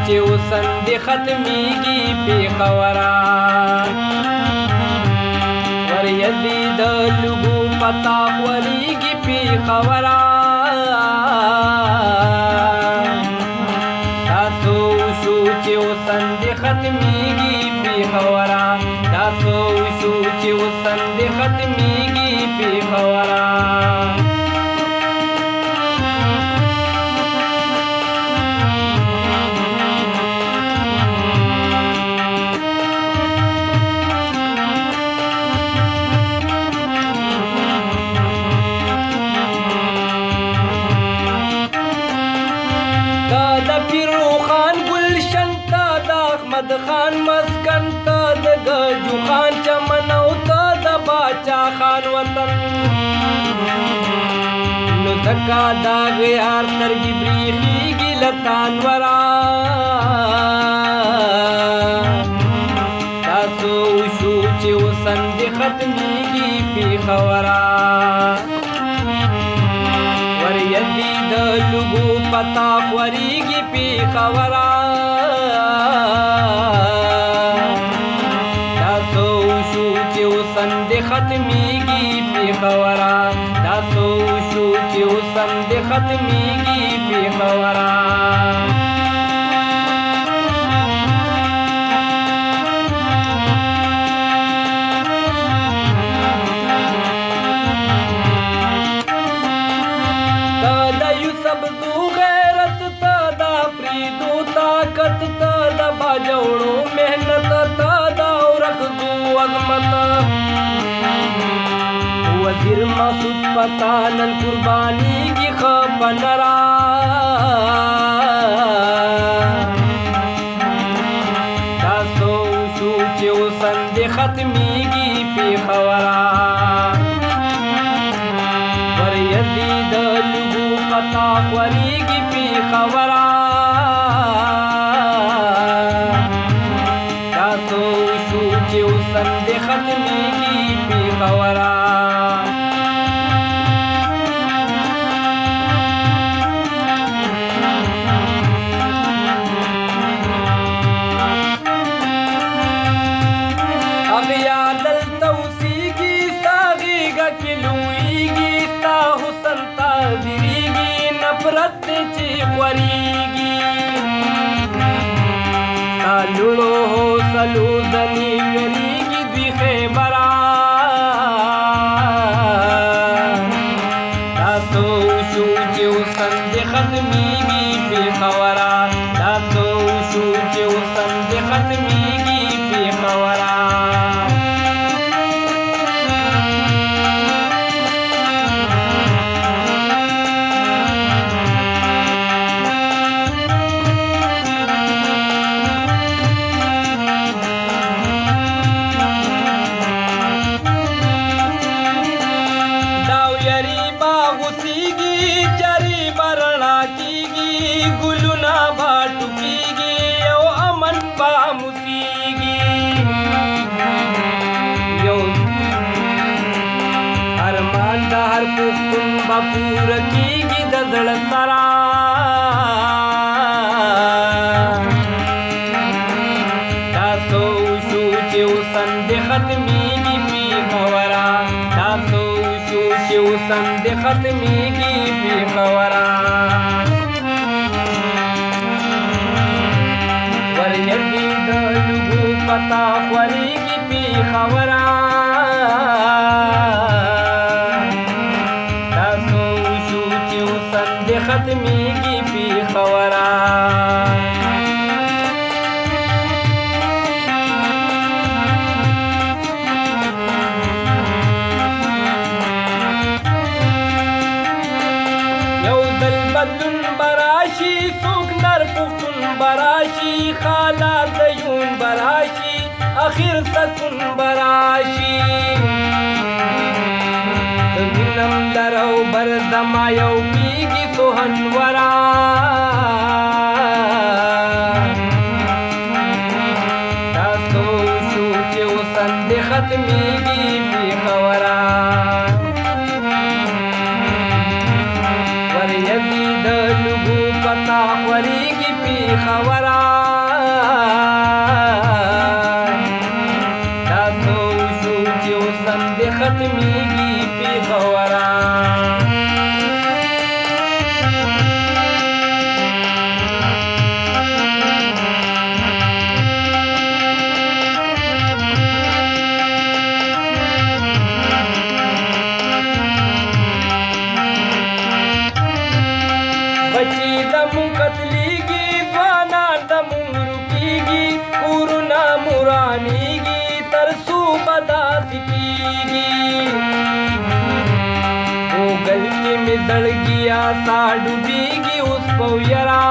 چې اوسن دې ختمیږي پېښوره ور یزید لږو پتا خورېږي پېښوره تاسو وشو چې اوسن دې ختمیږي پېښوره تاسو وشو چې اوسن دې ختمیږي پېښوره احمد خان مسکن ته د ګجو خان چمن او ته د باچا خان وطن نو ځکه دا غیار سترګې برېښېږي له تانوره تاسو وشو چې اوسن دې ختمیږي پېښوره ور یزید لږو پتا خورېږي پېښوره ختمیږي پېښوره تاسو وشو چې اوسن دې ختمیږي پېښوره ته د یوسف زو غیرت ته د فریدو طاقت ته د باجوړو محنت ته د اورکزو عظمت وزیر مسعود پتا نن قربانیږي ښه بنره تاسو وشو چې اوسن دې ختمیږي پېښوره ور یزید لږو پتا خورېږي پېښوره تاسو وشو چې اوسن دې ختمیږي پېښوره نفرت چې خورېږي ستا لوړو حوصلو ځنې ویریږي دوی خیبره تاسو وشو چې اوسن دې ختمیږي پېښوره تاسو وشو چې اوسن دې ختمیږي پېښوره هر پښتون به پوره کېږي د زړه سره تاسو وشو چې اوسن دې ختمیږي پېښوره تاسو وشو چې اوسن دې ختمیږي پېښوره ور یزید لږو پتا خورېږي پېښوره ختمیږي پېښوره یو ځل بدلون براشي څوک نر پښتون براشي حالات د ژوند براشي اخر سکون براشي د وینم لرو بر زما یو کېږي سوهنوره تاسو وشو چې اوسن دې ختمیږي پېښوره ور یزید لږو پتا خورېږي ختمیږي پیښوره تاسو شو چې اوس هم دې ختمیږي پیښوره بچی دمو قتلیږي ځوانان دمو رکیږي کورونه مورانیږي تر څو به داسې کیږي ګوګل کې مې زړګي آسا ډوبیږي اوس په ویرا